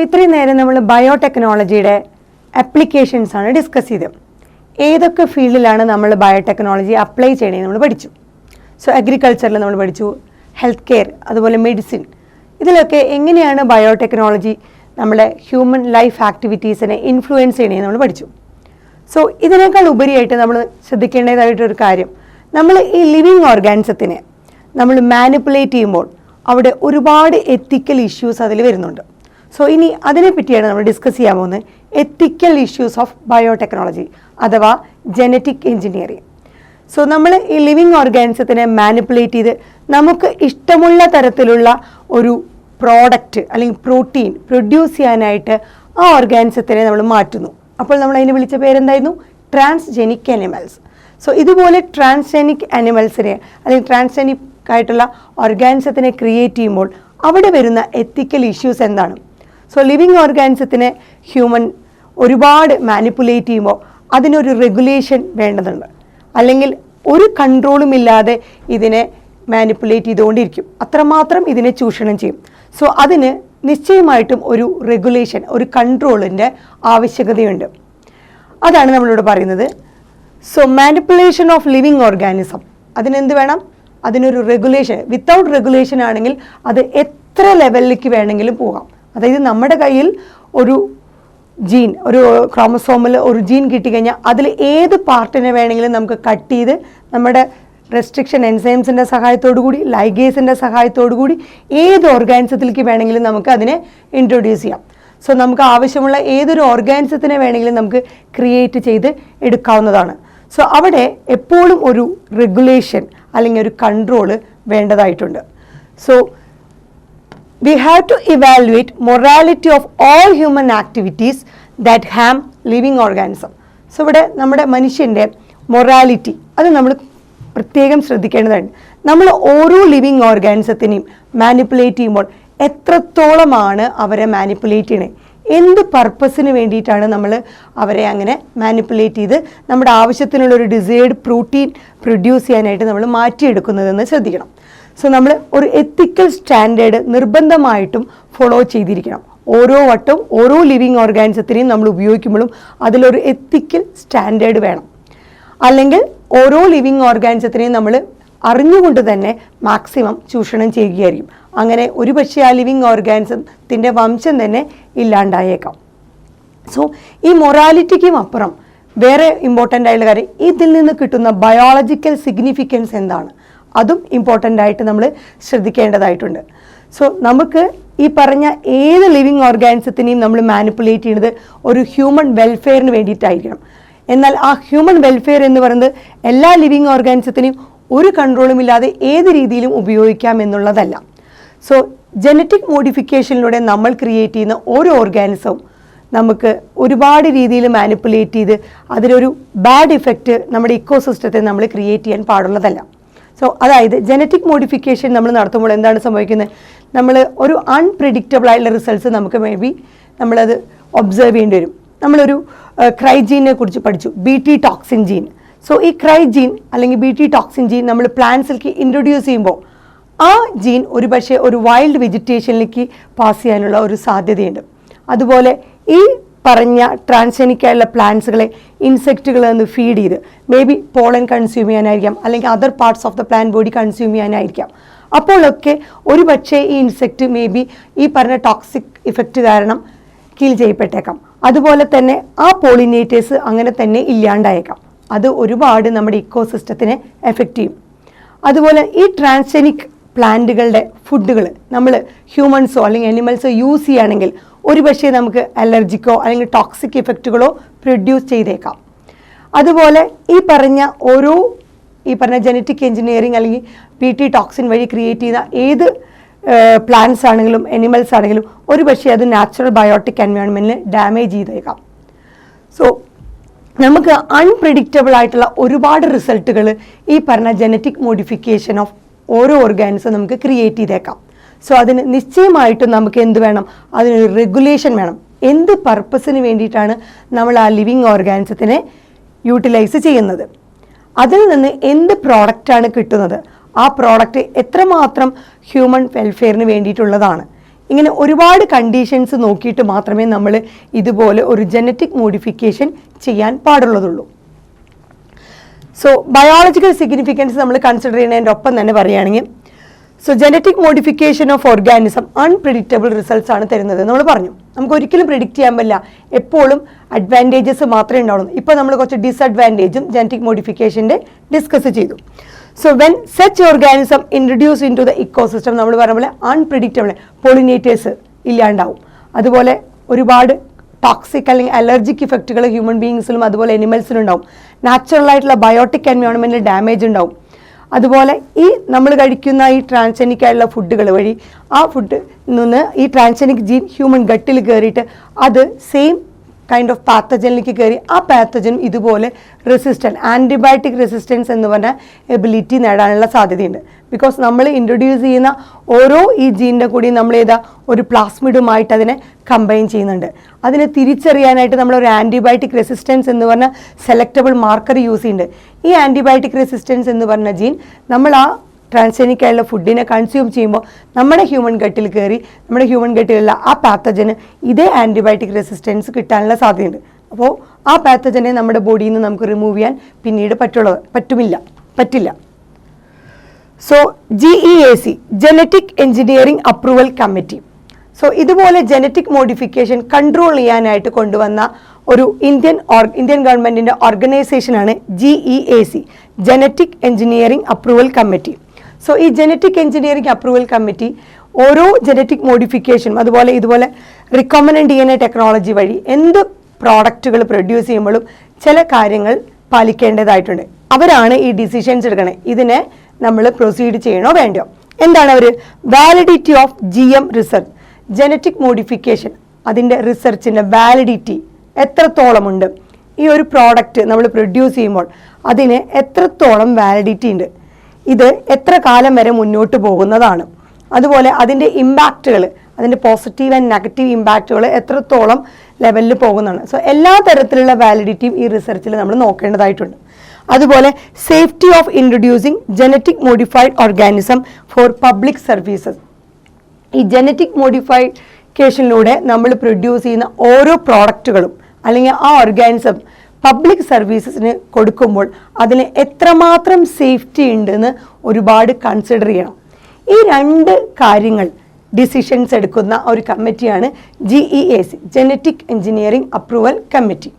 ഇത്രയും നേരം നമ്മൾ ബയോടെക്നോളജിയുടെ ആപ്ലിക്കേഷൻസ് ആണ് ഡിസ്കസ് ചെയ്തത്. ഏതൊക്കെ ഫീൽഡിലാണ് നമ്മൾ ബയോടെക്നോളജി അപ്ലൈ ചെയ്യണമെന്ന് നമ്മൾ പഠിച്ചു. സോ അഗ്രികൾച്ചറിൽ നമ്മൾ പഠിച്ചു, ഹെൽത്ത് കെയർ, അതുപോലെ മെഡിസിൻ. ഇതിലൊക്കെ എങ്ങനെയാണ് ബയോടെക്നോളജി നമ്മുടെ ഹ്യൂമൻ ലൈഫ് ആക്ടിവിറ്റീസിനെ ഇൻഫ്ലുവൻസ് ചെയ്യണമെന്ന് നമ്മൾ പഠിച്ചു. സോ ഇതിനേക്കാൾ ഉപരിയായിട്ട് നമ്മൾ ശ്രദ്ധിക്കേണ്ടതായിട്ടൊരു കാര്യം, നമ്മൾ ഈ ലിവിങ് ഓർഗാനിസത്തിനെ നമ്മൾ മാനിപ്പുലേറ്റ് ചെയ്യുമ്പോൾ അവിടെ ഒരുപാട് എത്തിക്കൽ ഇഷ്യൂസ് അതിൽ വരുന്നുണ്ട്. സോ ഇനി അതിനെപ്പറ്റിയാണ് നമ്മൾ ഡിസ്കസ് ചെയ്യാൻ പോകുന്നത്, എത്തിക്കൽ ഇഷ്യൂസ് ഓഫ് ബയോടെക്നോളജി അഥവാ ജനറ്റിക് എഞ്ചിനീയറിംഗ്. സോ നമ്മൾ ഈ ലിവിങ് ഓർഗാനിസത്തിനെ മാനിപ്പുലേറ്റ് ചെയ്ത് നമുക്ക് ഇഷ്ടമുള്ള തരത്തിലുള്ള ഒരു പ്രോഡക്റ്റ് അല്ലെങ്കിൽ പ്രോട്ടീൻ പ്രൊഡ്യൂസ് ചെയ്യാനായിട്ട് ആ ഓർഗാനിസത്തിനെ നമ്മൾ മാറ്റുന്നു. അപ്പോൾ നമ്മൾ അതിനെ വിളിച്ച പേരെന്തായിരുന്നു? Transgenic animals. സോ ഇതുപോലെ ട്രാൻസ്ജെനിക് അനിമൽസിനെ അല്ലെങ്കിൽ ട്രാൻസ്ജെനിക് ആയിട്ടുള്ള ഓർഗാനിസത്തിനെ ക്രിയേറ്റ് ചെയ്യുമ്പോൾ അവിടെ വരുന്ന എത്തിക്കൽ ഇഷ്യൂസ് എന്താണ്? സോ ലിവിങ് ഓർഗാനിസത്തിനെ ഹ്യൂമൻ ഒരുപാട് മാനിപ്പുലേറ്റ് ചെയ്യുമ്പോൾ അതിനൊരു റെഗുലേഷൻ വേണ്ടതുണ്ട്. അല്ലെങ്കിൽ ഒരു കൺട്രോളും ഇല്ലാതെ ഇതിനെ മാനിപ്പുലേറ്റ് ചെയ്തുകൊണ്ടിരിക്കും, അത്രമാത്രം ഇതിനെ ചൂഷണം ചെയ്യും. സോ അതിന് നിശ്ചയമായിട്ടും ഒരു റെഗുലേഷൻ, ഒരു കൺട്രോളിൻ്റെ ആവശ്യകതയുണ്ട്. അതാണ് നമ്മളിവിടെ പറയുന്നത്. So manipulation of living organism, അതിനെന്ത് വേണം? അതിനൊരു റെഗുലേഷൻ. വിത്തൗട്ട് റെഗുലേഷൻ ആണെങ്കിൽ അത് എത്ര ലെവലിലേക്ക് വേണമെങ്കിലും പോകാം. അതായത് നമ്മുടെ കയ്യിൽ ഒരു ജീൻ, ഒരു ക്രോമസോമിൽ ഒരു ജീൻ കിട്ടിക്കഴിഞ്ഞാൽ അതിൽ ഏത് പാർട്ടിനെ വേണമെങ്കിലും നമുക്ക് കട്ട് ചെയ്ത് നമ്മുടെ റെസ്ട്രിക്ഷൻ എൻസൈംസിൻ്റെ സഹായത്തോടു കൂടി, ലൈഗേസിൻ്റെ സഹായത്തോടു കൂടി ഏത് ഓർഗാനിസത്തിലേക്ക് വേണമെങ്കിലും നമുക്ക് അതിനെ ഇൻട്രൊഡ്യൂസ് ചെയ്യാം. സോ നമുക്ക് ആവശ്യമുള്ള ഏതൊരു ഓർഗാനിസത്തിനെ വേണമെങ്കിലും നമുക്ക് ക്രിയേറ്റ് ചെയ്ത് എടുക്കാവുന്നതാണ്. സോ അവിടെ എപ്പോഴും ഒരു റെഗുലേഷൻ അല്ലെങ്കിൽ ഒരു കൺട്രോള് വേണ്ടതായിട്ടുണ്ട്. So we have to evaluate morality of all human activities that harm living organism. So ഇവിടെ നമ്മുടെ മനുഷ്യൻ്റെ മൊറാലിറ്റി അത് നമ്മൾ പ്രത്യേകം ശ്രദ്ധിക്കേണ്ടതാണ്. നമ്മൾ ഓരോ ലിവിങ് ഓർഗാനിസത്തിനെയും മാനിപ്പുലേറ്റ് ചെയ്യുമ്പോൾ എത്രത്തോളമാണ് അവരെ മാനിപ്പുലേറ്റ് ചെയ്യണേ, എന്ത് പർപ്പസിന് വേണ്ടിയിട്ടാണ് നമ്മൾ അവരെ അങ്ങനെ മാനിപ്പുലേറ്റ് ചെയ്ത് നമ്മുടെ ആവശ്യത്തിനുള്ള ഒരു ഡിസൈർഡ് പ്രോട്ടീൻ പ്രൊഡ്യൂസ് ചെയ്യാനായിട്ട് നമ്മൾ മാറ്റിയെടുക്കുന്നതെന്ന് ശ്രദ്ധിക്കണം. സോ നമ്മൾ ഒരു എത്തിക്കൽ സ്റ്റാൻഡേർഡ് നിർബന്ധമായിട്ടും ഫോളോ ചെയ്തിരിക്കണം. ഓരോ വട്ടവും ഓരോ ലിവിങ് ഓർഗാനിസത്തിനെയും നമ്മൾ ഉപയോഗിക്കുമ്പോഴും അതിലൊരു എത്തിക്കൽ സ്റ്റാൻഡേർഡ് വേണം. അല്ലെങ്കിൽ ഓരോ ലിവിങ് ഓർഗാനിസത്തിനെയും നമ്മൾ അറിഞ്ഞുകൊണ്ട് തന്നെ മാക്സിമം ചൂഷണം ചെയ്യുകയായിരിക്കും. അങ്ങനെ ഒരുപക്ഷെ ആ ലിവിങ് ഓർഗാനിസത്തിൻ്റെ വംശം തന്നെ ഇല്ലാണ്ടായേക്കാം. സോ ഈ മൊറാലിറ്റിക്കും അപ്പുറം വേറെ ഇമ്പോർട്ടൻ്റ് ആയിട്ടുള്ള കാര്യം, ഇതിൽ നിന്ന് കിട്ടുന്ന ബയോളജിക്കൽ സിഗ്നിഫിക്കൻസ് എന്താണ്, അതും ഇമ്പോർട്ടൻ്റ് ആയിട്ട് നമ്മൾ ശ്രദ്ധിക്കേണ്ടതായിട്ടുണ്ട്. സോ നമുക്ക് ഈ പറഞ്ഞ ഏത് ലിവിങ് ഓർഗാനിസത്തിനെയും നമ്മൾ മാനിപ്പുലേറ്റ് ചെയ്യുന്നത് ഒരു ഹ്യൂമൻ വെൽഫെയറിന് വേണ്ടിയിട്ടായിരിക്കണം. എന്നാൽ ആ ഹ്യൂമൻ വെൽഫെയർ എന്ന് പറയുന്നത് എല്ലാ ലിവിങ് ഓർഗാനിസത്തിനെയും ഒരു കൺട്രോളും ഇല്ലാതെ ഏത് രീതിയിലും ഉപയോഗിക്കാം എന്നുള്ളതല്ല. സോ ജനറ്റിക് മോഡിഫിക്കേഷനിലൂടെ നമ്മൾ ക്രിയേറ്റ് ചെയ്യുന്ന ഓരോ ഓർഗാനിസവും നമുക്ക് ഒരുപാട് രീതിയിൽ മാനിപ്പുലേറ്റ് ചെയ്ത് അതിലൊരു ബാഡ് ഇഫക്റ്റ് നമ്മുടെ ഇക്കോസിസ്റ്റത്തെ നമ്മൾ ക്രിയേറ്റ് ചെയ്യാൻ പാടുള്ളതല്ല. സോ അതായത് ജനറ്റിക് മോഡിഫിക്കേഷൻ നമ്മൾ നടത്തുമ്പോൾ എന്താണ് സംഭവിക്കുന്നത്, നമ്മൾ ഒരു അൺപ്രിഡിക്റ്റബിൾ ആയിട്ടുള്ള റിസൾട്ട്സ് നമുക്ക് മേ ബി നമ്മളത് ഒബ്സർവ് ചെയ്യേണ്ടി വരും. നമ്മളൊരു ക്രൈജീനെ കുറിച്ച് പഠിച്ചു, BT ടോക്സിൻ ജീൻ. സോ ഈ ക്രൈജീൻ അല്ലെങ്കിൽ BT ടോക്സിൻ ജീൻ നമ്മൾ പ്ലാന്റ്സിലേക്ക് ഇൻട്രൊഡ്യൂസ് ചെയ്യുമ്പോൾ ആ ജീൻ ഒരു പക്ഷേ ഒരു വൈൽഡ് വെജിറ്റേഷനിലേക്ക് പാസ് ചെയ്യാനുള്ള ഒരു സാധ്യതയുണ്ട്. അതുപോലെ ഈ പറഞ്ഞ ട്രാൻസ്ജെനിക്കായുള്ള പ്ലാന്റ്സുകളെ ഇൻസെക്റ്റുകൾ നിന്ന് ഫീഡ് ചെയ്ത് മേ ബി പോളൻ കൺസ്യൂം ചെയ്യാനായിരിക്കാം, അല്ലെങ്കിൽ other parts of the plant body consume ചെയ്യാനായിരിക്കാം. അപ്പോഴൊക്കെ ഒരു പക്ഷേ ഈ ഇൻസെക്റ്റ് മേ ബി ഈ പറഞ്ഞ ടോക്സിക് ഇഫക്റ്റ് കാരണം കിൽ ചെയ്യപ്പെട്ടേക്കാം. അതുപോലെ തന്നെ ആ പോളിനേറ്റേഴ്സ് അങ്ങനെ തന്നെ ഇല്ലാണ്ടായേക്കാം. അത് ഒരുപാട് നമ്മുടെ ഇക്കോസിസ്റ്റത്തിനെ എഫക്റ്റ് ചെയ്യും. അതുപോലെ ഈ ട്രാൻസ്ജെനിക് പ്ലാന്റുകളുടെ ഫുഡുകൾ നമ്മൾ ഹ്യൂമൻസോ അല്ലെങ്കിൽ അനിമൽസോ യൂസ് ചെയ്യുകയാണെങ്കിൽ ഒരു പക്ഷേ നമുക്ക് അലർജിക്കോ അല്ലെങ്കിൽ ടോക്സിക് ഇഫക്റ്റുകളോ പ്രൊഡ്യൂസ് ചെയ്തേക്കാം. അതുപോലെ ഈ പറഞ്ഞ ജനറ്റിക് എഞ്ചിനീയറിംഗ് അല്ലെങ്കിൽ BT ടോക്സിൻ വഴി ക്രിയേറ്റ് ചെയ്യുന്ന ഏത് പ്ലാന്റ്സ് ആണെങ്കിലും അനിമൽസ് ആണെങ്കിലും ഒരു പക്ഷേ അത് നാച്ചുറൽ ബയോട്ടിക് എൻവയോൺമെൻറ്റിന് ഡാമേജ് ചെയ്തേക്കാം. സോ നമുക്ക് അൺപ്രിഡിക്റ്റബിൾ ആയിട്ടുള്ള ഒരുപാട് റിസൾട്ടുകൾ ഈ പറഞ്ഞ ജനറ്റിക് മോഡിഫിക്കേഷൻ ഓഫ് ഓരോ ഓർഗാനിസം നമുക്ക് ക്രിയേറ്റ് ചെയ്തേക്കാം. സോ അതിന് നിശ്ചയമായിട്ടും നമുക്ക് എന്ത് വേണം, അതിനൊരു റെഗുലേഷൻ വേണം. എന്ത് പർപ്പസിന് വേണ്ടിയിട്ടാണ് നമ്മൾ ആ ലിവിങ് ഓർഗാനിസത്തിനെ യൂട്ടിലൈസ് ചെയ്യുന്നത്, അതിൽ നിന്ന് എന്ത് പ്രോഡക്റ്റാണ് കിട്ടുന്നത്, ആ പ്രോഡക്റ്റ് എത്രമാത്രം ഹ്യൂമൻ വെൽഫെയറിന് വേണ്ടിയിട്ടുള്ളതാണ്, ഇങ്ങനെ ഒരുപാട് കണ്ടീഷൻസ് നോക്കിയിട്ട് മാത്രമേ നമ്മൾ ഇതുപോലെ ഒരു ജനറ്റിക് മോഡിഫിക്കേഷൻ ചെയ്യാൻ പാടുള്ളതുള്ളൂ. സോ ബയോളജിക്കൽ സിഗ്നിഫിക്കൻസ് നമ്മൾ കൺസിഡർ ചെയ്യുന്നതിൻ്റെ ഒപ്പം തന്നെ പറയുകയാണെങ്കിൽ, so genetic modification of organism unpredictable results ആണ് തരുന്നത്. നമ്മൾ പറഞ്ഞു നമുക്ക് ഒരിക്കലും പ്രിഡിക്റ്റ് ചെയ്യാൻ പറ്റില്ല, എപ്പോഴും അഡ്വാൻറ്റേജസ് മാത്രമേ ഉണ്ടാവുള്ളൂ. ഇപ്പോൾ നമ്മൾ കുറച്ച് ഡിസഡ്വാൻറ്റേജും ജനറ്റിക് മോഡിഫിക്കേഷൻ്റെ ഡിസ്കസ് ചെയ്തു. So when such organism introduce into the ecosystem, നമ്മൾ പറഞ്ഞ പോലെ അൺപ്രിഡിക്റ്റബിൾ പോളിനേറ്റേഴ്സ് ഇല്ലാണ്ടാവും. അതുപോലെ ഒരുപാട് ടോക്സിക് അല്ലെങ്കിൽ അലർജിക് ഇഫക്റ്റുകൾ ഹ്യൂമൻ ബീയിങ്സിലും അതുപോലെ എനിമൽസിലും ഉണ്ടാവും. നാച്ചുറലായിട്ടുള്ള ബയോട്ടിക് എൻവയോൺമെൻറ്റിൽ ഡാമേജ് ഉണ്ടാവും. അതുപോലെ ഈ നമ്മൾ കഴിക്കുന്ന ഈ ട്രാൻസ്ജനിക് ആയിട്ടുള്ള ഫുഡുകൾ വഴി ആ ഫുഡ് നിന്ന് ഈ ട്രാൻസ്ജനിക് ജീൻ ഹ്യൂമൻ ഗട്ടിൽ കയറിയിട്ട് അത് സെയിം കൈൻഡ് ഓഫ് പാത്തജനിലേക്ക് കയറി ആ പാത്തജനും ഇതുപോലെ റെസിസ്റ്റൻറ്റ് ആൻറ്റിബയോട്ടിക് റെസിസ്റ്റൻസ് എന്ന് പറഞ്ഞ എബിലിറ്റി നേടാനുള്ള സാധ്യതയുണ്ട്. ബിക്കോസ് നമ്മൾ ഇൻട്രൊഡ്യൂസ് ചെയ്യുന്ന ഓരോ ഈ ജീനിൻ്റെ കൂടി നമ്മൾ ഒരു പ്ലാസ്മിഡുമായിട്ട് അതിനെ കമ്പൈൻ ചെയ്യുന്നുണ്ട്. അതിനെ തിരിച്ചറിയാനായിട്ട് നമ്മളൊരു ആൻറ്റിബയോട്ടിക് റെസിസ്റ്റൻസ് എന്ന് പറഞ്ഞ സെലക്റ്റബിൾ മാർക്കർ യൂസ് ചെയ്യുന്നുണ്ട്. ഈ ആൻറ്റിബയോട്ടിക് റെസിസ്റ്റൻസ് എന്ന് പറഞ്ഞ ജീൻ നമ്മൾ ആ ട്രാൻസ്ജനിക് ആയിട്ടുള്ള ഫുഡിനെ കൺസ്യൂം ചെയ്യുമ്പോൾ നമ്മുടെ ഹ്യൂമൻ ഗട്ടിൽ കയറി നമ്മുടെ ഹ്യൂമൻ ഗട്ടിലുള്ള ആ പാത്തജന് ഇതേ ആൻറ്റിബയോട്ടിക് റെസിസ്റ്റൻസ് കിട്ടാനുള്ള സാധ്യതയുണ്ട്. അപ്പോൾ ആ പാത്തജനെ നമ്മുടെ ബോഡിയിൽ നിന്ന് നമുക്ക് റിമൂവ് ചെയ്യാൻ പിന്നീട് പറ്റില്ല. So GEAC genetic engineering approval committee. So ഇതുപോലെ ജനറ്റിക് മോഡിഫിക്കേഷൻ കൺട്രോൾ ചെയ്യാനായിട്ട് കൊണ്ടുവന്ന ഒരു ഇന്ത്യൻ ഗവൺമെൻറ്റിൻ്റെ ഓർഗനൈസേഷനാണ് GEAC genetic engineering approval committee. So ഈ ജനറ്റിക് എഞ്ചിനീയറിംഗ് അപ്രൂവൽ കമ്മിറ്റി ഓരോ ജനറ്റിക് മോഡിഫിക്കേഷനും അതുപോലെ ഇതുപോലെ റിക്കോമനന്റ് DNA ടെക്നോളജി വഴി എന്ത് പ്രോഡക്റ്റുകൾ പ്രൊഡ്യൂസ് ചെയ്യുമ്പോഴും ചില കാര്യങ്ങൾ പാലിക്കേണ്ടതായിട്ടുണ്ട്. അവരാണ് ഈ ഡിസിഷൻസ് എടുക്കണേ, ഇതിനെ നമ്മൾ പ്രൊസീഡ് ചെയ്യണോ വേണ്ടയോ. എന്താണ് അവർ? Validity of GM research, genetic modification അതിൻ്റെ റിസർച്ചിൻ്റെ വാലിഡിറ്റി എത്രത്തോളമുണ്ട്, ഈ ഒരു പ്രോഡക്റ്റ് നമ്മൾ പ്രൊഡ്യൂസ് ചെയ്യുമ്പോൾ അതിന് എത്രത്തോളം വാലിഡിറ്റി ഉണ്ട്, ഇത് എത്ര കാലം വരെ മുന്നോട്ട് പോകുന്നതാണ്, അതുപോലെ അതിൻ്റെ ഇമ്പാക്റ്റുകൾ അതിൻ്റെ പോസിറ്റീവ് ആൻഡ് നെഗറ്റീവ് ഇമ്പാക്റ്റുകൾ എത്രത്തോളം ലെവലിൽ പോകുന്നതാണ്. സോ എല്ലാ തരത്തിലുള്ള വാലിഡിറ്റിയും ഈ റിസർച്ചിൽ നമ്മൾ നോക്കേണ്ടതായിട്ടുണ്ട്. അതുപോലെ safety of introducing genetic modified organism for public services. ഈ ജനറ്റിക് മോഡിഫിക്കേഷനിലൂടെ നമ്മൾ പ്രൊഡ്യൂസ് ചെയ്യുന്ന ഓരോ പ്രോഡക്റ്റുകളും അല്ലെങ്കിൽ ആ ഓർഗാനിസം പബ്ലിക് സർവീസസിന് കൊടുക്കുമ്പോൾ അതിന് എത്രമാത്രം സേഫ്റ്റി ഉണ്ടെന്ന് ഒരുപാട് കൺസിഡർ ചെയ്യണം. ഈ രണ്ട് കാര്യങ്ങൾ ഡിസിഷൻസ് എടുക്കുന്ന ഒരു കമ്മിറ്റിയാണ് GEAC genetic engineering approval committee.